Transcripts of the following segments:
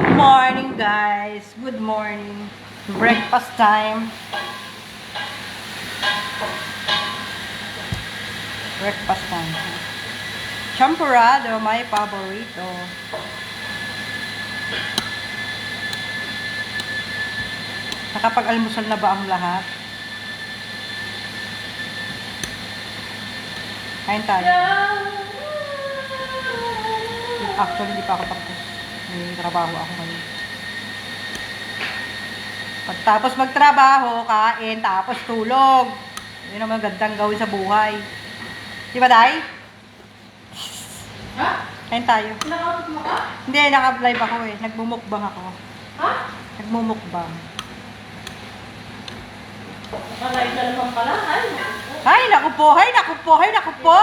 Good morning, guys. Good morning. Breakfast time. Breakfast time. Champurrado, my paborito. Nakapag-almusal na ba ang lahat? Kain tayo. Actually, hindi pa ako tapos. May trabaho ako ngayon. Pagtapos magtrabaho, kain, tapos tulog. Yun ang magandang gawin sa buhay. Di ba, Day? Ha? Kain tayo. Naka-out mo ka? Hindi, naka-live ako eh. Nagmumukbang ako. Ha? Nagmumukbang. Naka-live na naman pala. Hay, naku po! Hay, naku po! Hay, naku po!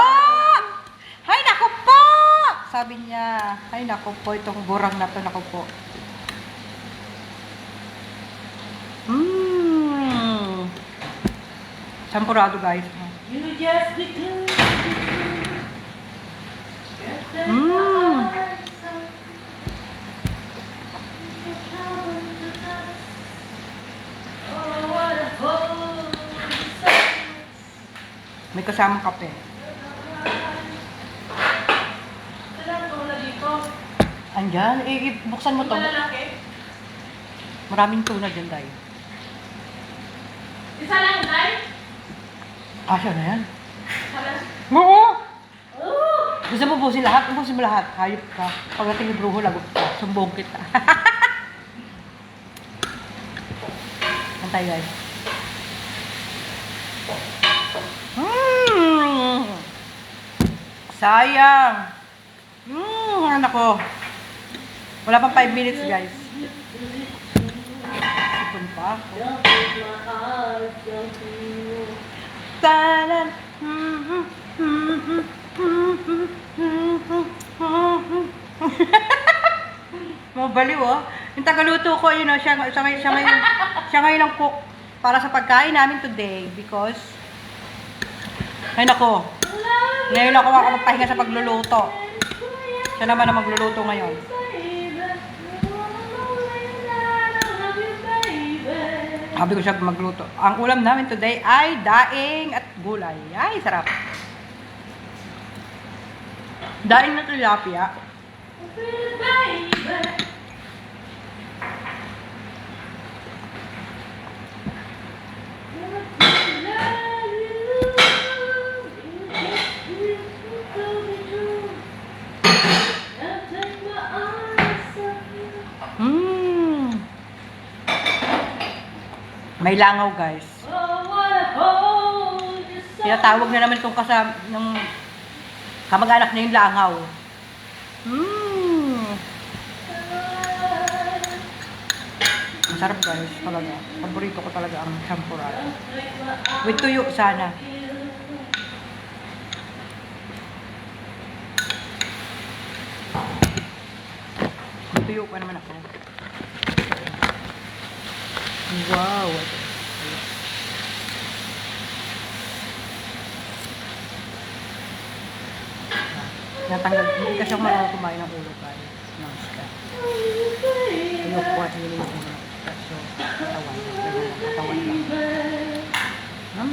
Hay, naku po! Sabi niya, hay, naku po, itong burang na to, naku po. Champurrado, guys. You just become May kasamang kape. Andyan, buksan mo to. Maraming tuna dyan, Day. Isa lang, Day? Asya na yan. Isa lang. Oo! Oh! Gusto mo busin lahat? Busin mo lahat. Hayop ka. Pagdating yung bruho, lagot ka. Sumbong kita. Antay, guys. Sayang. Anak ko. Wala pang 5 minutes, guys. Sipon pa ako. Tanan. Mabaliw, oh. Yung tagaluto ko, yun, oh, siya ngayon ang cook para sa pagkain namin today because ay nako. Ngayon ako magpahinga sa pagluluto. Siya naman ang magluluto ngayon. Sabi ko siya magluto. Ang ulam namin today ay daing at gulay. Ay, sarap. Daing na tilapia. May langaw, guys. Tinatawag na naman itong ng kamag-anak na yung langaw. Masarap, guys. Talaga. Paborito ko talaga ang champurrado. With tuyo sana. May tuyo pa naman ako. Wow. Natanggal. Hindi kasi ako marunong kumain ng ulo, guys. Ng iska. Kinukuha nila yung ulo. So, katawan. Katawan lang.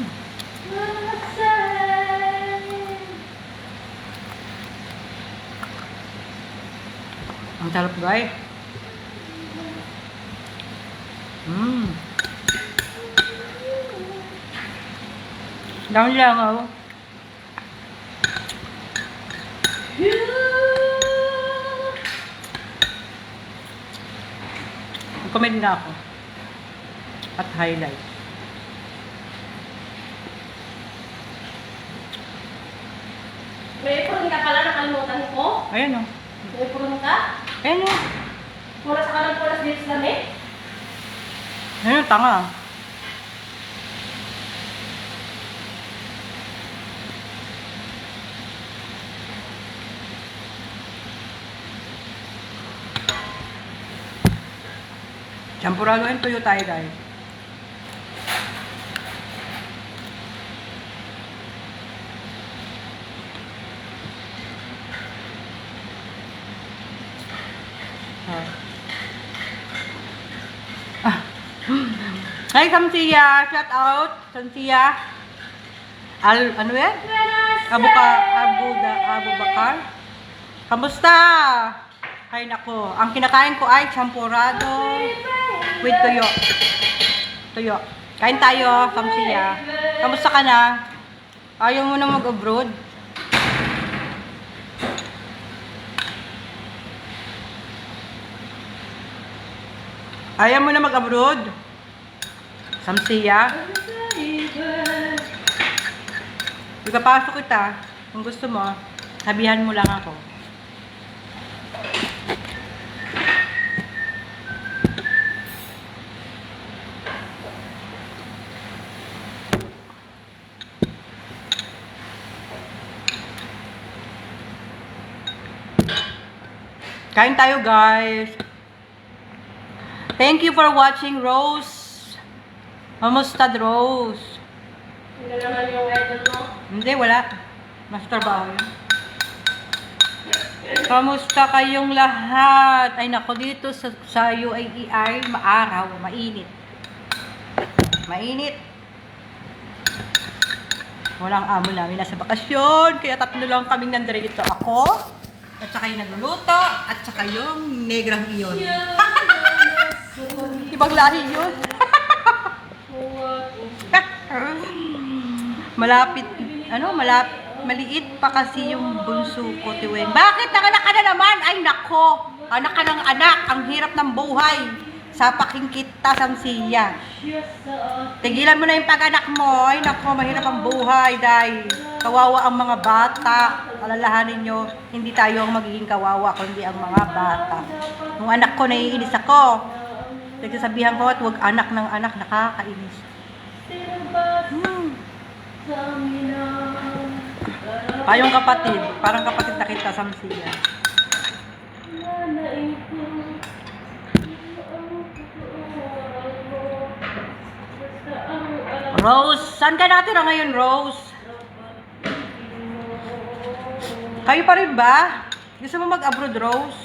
Ang sarap, guys. Dami lang ako. Mag-comment na ako. At highlight. May purun ka pala, nakalimutan ko. Ayan o. May purun ka? Ayan o. Puras ka ng puras dito sa lamig? Ayan o, tanga. Champurrado and tuyo tayo, guys. Hi, Samsia. Shout out. Samsia. Ano yan? Abu Bakar. Kamusta? Ay, nako. Ang kinakain ko ay champurado with tuyo. Tuyo. Kain tayo, Samsia. Kamusta ka na? Ayaw mo na mag-abroad? Ayaw mo na mag-abroad? Samsia? Ipapasok kita. Kung gusto mo, sabihan mo lang ako. Kain tayo, guys. Thank you for watching, Rose. Kamusta, Rose? Hindi naman yung idol mo. Hindi, wala. Mas trabaho yun. Kamusta kayong lahat? Ay, nako, dito sa UAE ay maaraw, mainit. Mainit. Walang amo namin nasa bakasyon, kaya tatlo lang kaming nandito. Ako, at saka yung nagluluto, at saka yung negrang iyon. Ibang lahi yun. Maliit pa kasi yung bunso ko, Tiwen. Bakit nanganak ka na naman? Ay, nako. Anak ka ng anak. Ang hirap ng buhay. Sapaking kita, Samsia. Tigilan mo na yung pag-anak mo. Ay, nako, mahirap ang buhay dahil kawawa ang mga bata. Alalahanin nyo, hindi tayo ang magiging kawawa, kundi ang mga bata. Yung anak ko, naiinis ako. Nagsasabihan ko at huwag anak ng anak, nakakainis. Payong kapatid, parang kapatid na kita, Samsia. Rose, saan ka natira ngayon, Rose? Kayo pa rin ba? Gusto mo mag-abroad, Rose?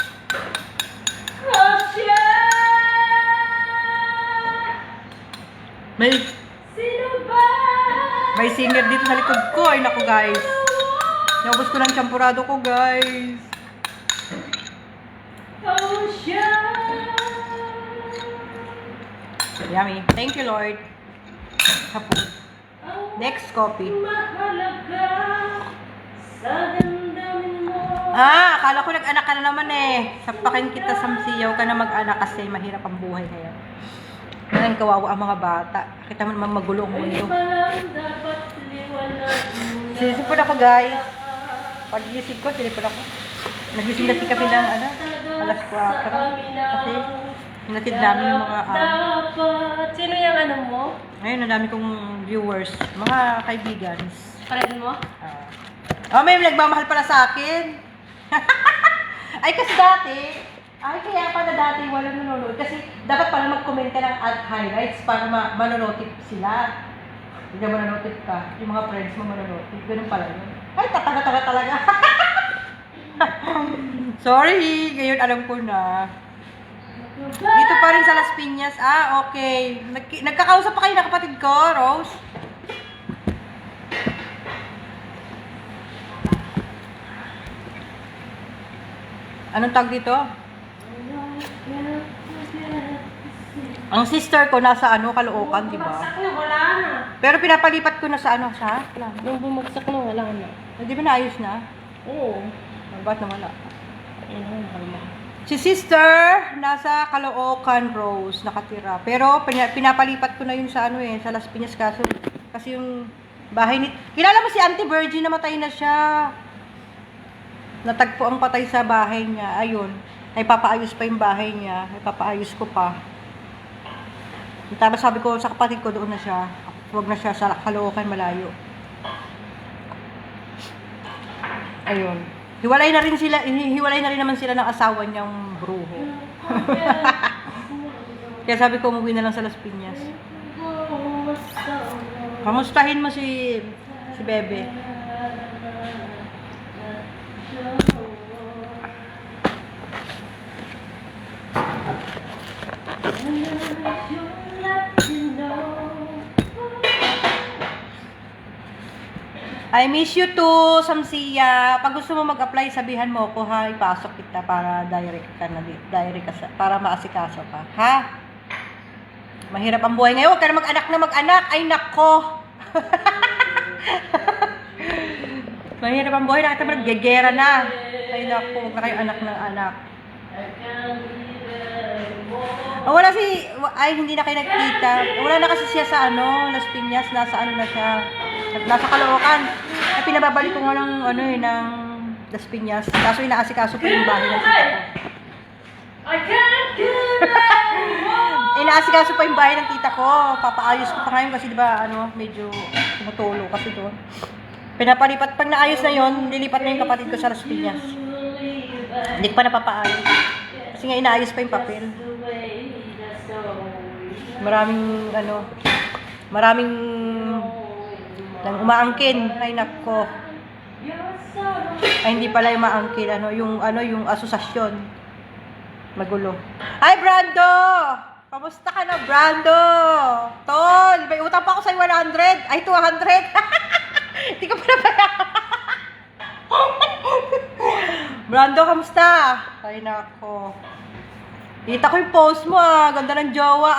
May singer dito sa likod ko. Ay, naku, guys. Naubos ko ng champurado ko, guys. Yummy. Thank you, Lord. Hapon. Next copy. Akala ko nag-anak ka na naman eh. Sapakin kita, Samsiyaw ka na mag-anak kasi mahirap ang buhay ngayon. Ngayon, kawawa ang mga bata. Kita mo naman magulo ang mundo. Sinisipon ako, guys. Pag-gising ko, sinipon ako. Nagising natin kami ng alas 4. Kasi hinatid namin yung mga Sino yung ano mo? Ngayon, ang dami kong viewers. Mga kaibigan. Friend mo? May nagmamahal pala sa akin. Ay, kasi dati, kaya pala dati walang nanonood. Kasi dapat pala mag-comment ka ng ad highlights para manonotif sila. Hindi mo manonotif ka. Yung mga friends mo manonotif. Ganun pala yun. Ay, tataga-taga talaga. Sorry, ngayon alam ko na. Dito pa rin sa Las Piñas. Okay. Nagkakausap pa kayo na kapatid ko, Rose? Anong tag dito? Ang sister ko nasa Caloocan, di ba? Bumagsak na, wala na. Pero pinapalipat ko na sa sa? Yung bumagsak na, wala na. Hindi ba naayos na? Oo. Ba't na wala? Ayun ang mahal mo. Si sister, nasa Caloocan, Rose, nakatira. Pero pinapalipat ko na yun sa sa Las Piñas kaso. Kasi yung bahay ni... Kilala mo si Auntie Virgin, namatay na siya. Natagpo ang patay sa bahay niya. Ayun. Ay papaayos pa yung bahay niya. Ay papaayos ko pa. Tapos sabi ko sa kapatid ko, doon na siya. Huwag na siya sa Caloocan, malayo. Ayun. Hiwalay na rin naman sila ng asawa niyang bruho. Kaya sabi ko, umuwi na lang sa Las Piñas. Kamustahin mo si Bebe. I miss you too, Samsia. Pag gusto mo mag-apply, sabihan mo ko ha, ipasok kita para para maasikaso ka, ha? Mahirap ang buhay ngayon. Huwag ka na mag-anak. Ay, nako. Mahirap ang buhay. Nakita mo, naggegera na. Ay, nako. Huwag na kayo anak ng anak. Oh, hindi na kayo nagkita. Wala na kasi siya sa Las Piñas. Nasa na siya. Nasa Caloocan. Ay, pinababalik ko nga ng Las Piñas. Kaso inaasikaso pa yung bahay ng tita ko. Inaasikaso pa yung bahay ng tita ko. Papaayos ko pa ngayon kasi diba, medyo tumutulo kasi doon. Pinapalipat, pag naayos na yon, lilipat na yung kapatid ko sa Las Piñas. Hindi ko pa napapaayos. Kasi nga inaayos pa yung papel. Maraming nang umaangkin. Ay, nako. Ay, hindi pala yung maangkin. Yung asosasyon. Magulo. Hi, Brando! Kamusta ka na, Brando? Tol, may utang pa ako sa'yo 100. Ay, 200. Hindi ko pa nabayaran. Brando, kamusta? Ay, nako. Kita ko yung post mo, Ganda ng jowa,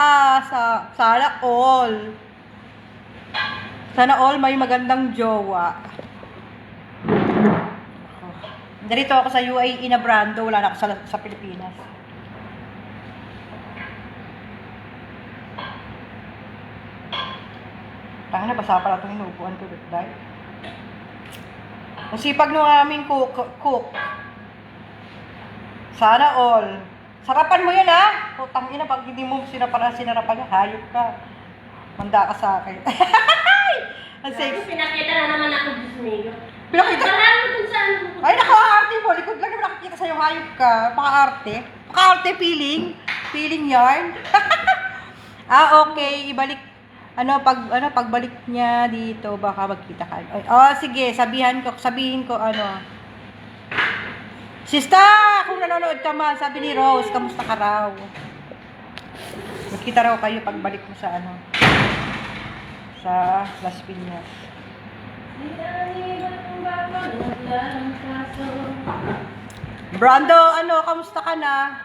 Sana all. Sana all may magandang jowa. Narito ako sa UAE na Brando. Wala na ako sa Pilipinas. Tanga na, basa pala itong inuupuan ko. Dahil ang sipag ng aming cook. Sana all. Sarapan mo yan, ha? Putang ina, pag hindi mo sinarapan niya, hayop ka. Manda ka sa akin. Ang sexy. Pinakita na naman ako, Diyos mio. Pinakita? Marami kung saan. Ay, naka-arte mo. Likod lang naman nakikita sa'yo, hayop ka. Paka-arte. Paka-arte feeling. Feeling yarn. Okay. Ibalik. Pagbalik niya dito, baka magkita ka. Sige. Sabihin ko, Sista, kung nanonood ka man, sabi ni Rose, kamusta ka raw? Magkita raw kayo pagbalik mo sa Las Piñas. Brando, kamusta ka na?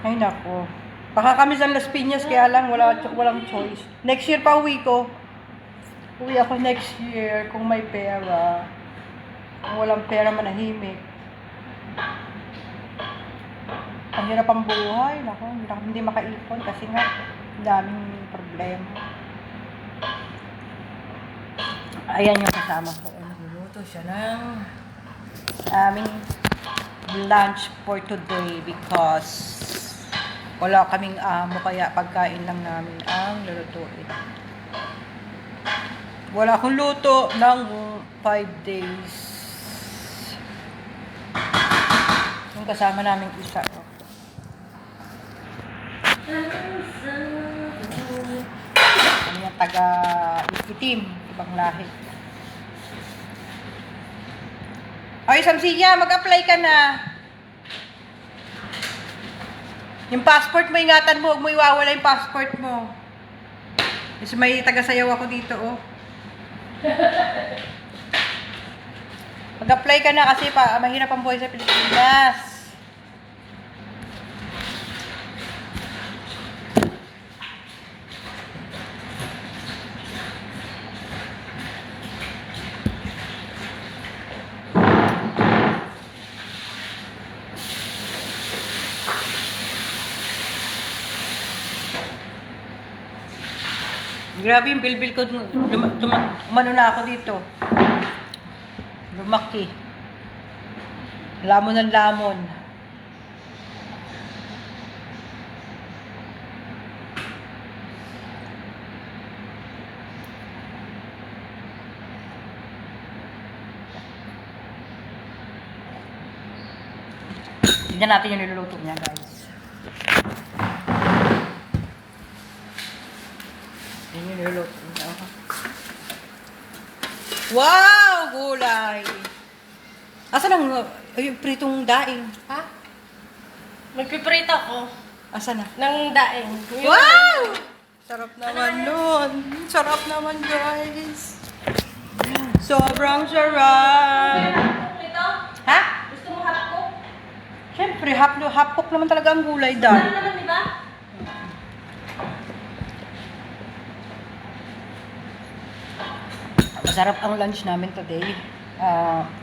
Ay, nako. Baka kami sa Las Piñas, kaya lang walang choice. Next year pa uwi ko. Uwi ako next year kung may pera. Kung walang pera, manahimik. Ang hirap ang buhay. Nako, hindi makaipon kasi nga daming problema. Ayan yung kasama ko. Nagluluto siya ng aming lunch for today because wala kaming amo kaya pagkain lang namin ang lulutuin. Wala akong luto ng 5 days. Yung kasama namin isa. Ano yung taga-itim, ibang lahi. Ay, Samsiya, mag-apply ka na. Yung passport mo, ingatan mo, huwag mo iwawala yung passport mo. Kasi may taga-sayaw ako dito, Mag-apply ka na kasi mahirap ang buhay sa Pilipinas. Grabe yung bilbil ko. Umano na ako dito. Lumaki. Lamon ng lamon. Tignan natin yung niluluto niya, guys. Yan yung niluluto niya. Wow! Gulay! Asan ang yung pritong daing? Ha? Magpiprito ko Asan na? ng daing. Wow! Sarap naman nun. Sarap naman, guys. Sobrang sarap. Ito? Ha? Gusto mo hapko? Siyempre, hapok naman talaga ang gulay Ano dahil. naman, di ba? Masarap ang lunch namin today.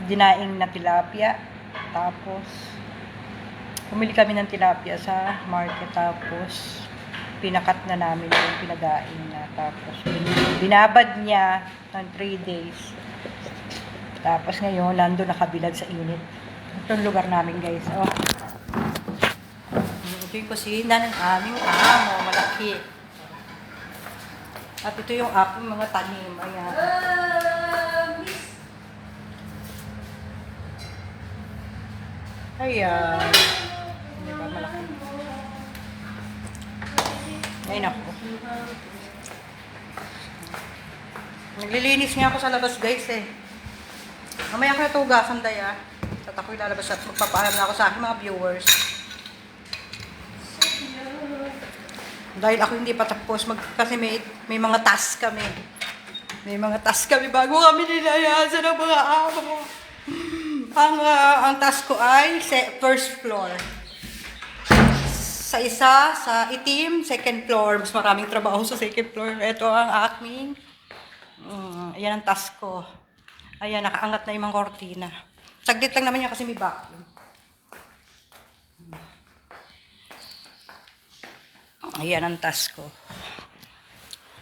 Dinaing na tilapia. Tapos, bumili kami ng tilapia sa market. Tapos, pinakat na namin yung pinagain na. Tapos, binabad niya ng 3 days. Tapos ngayon, nando nakabilad sa init. Ito yung lugar namin, guys. Oh. Ito yung kusina ng aming amo. Malaki. At ito yung aking mga tanim. Ayan. Ayan. Diba, malaki. Ayun ako. Naglilinis nga ako sa labas, guys, eh. Mamaya ko natugasan, Daya. At ako'y lalabas at magpapaalam na ako sa aking mga viewers. Dahil ako hindi pa tapos, kasi may mga task kami. May mga task kami bago kami nilayasan ng mga amo. Ang task ko ay first floor. Sa isa, sa itim, second floor. Mas maraming trabaho sa second floor. Ito ang aking, ayan ang task ko. Ayan, nakaangat na yung mga kortina. Saglit lang naman yan kasi may vacuum. Ayan ang task ko.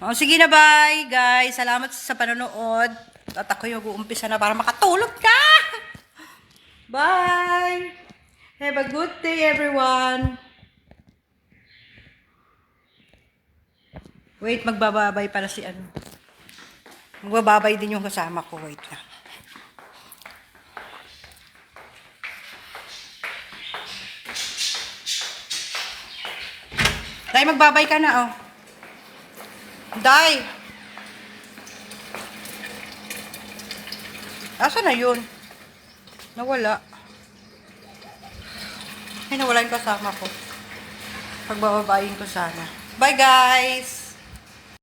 Oh, sige na, bye, guys. Salamat sa panonood. At ako yung uumpisa na para makatulog ka. Bye. Have a good day, everyone. Wait, magbababay pala si ano. Magbababay din yung kasama ko. Wait lang. Day, magbabay ka na, oh. Day! Asa na yun? Nawala. Ay, nawala yung kasama ko. Pagbababayin ko sana. Bye, guys!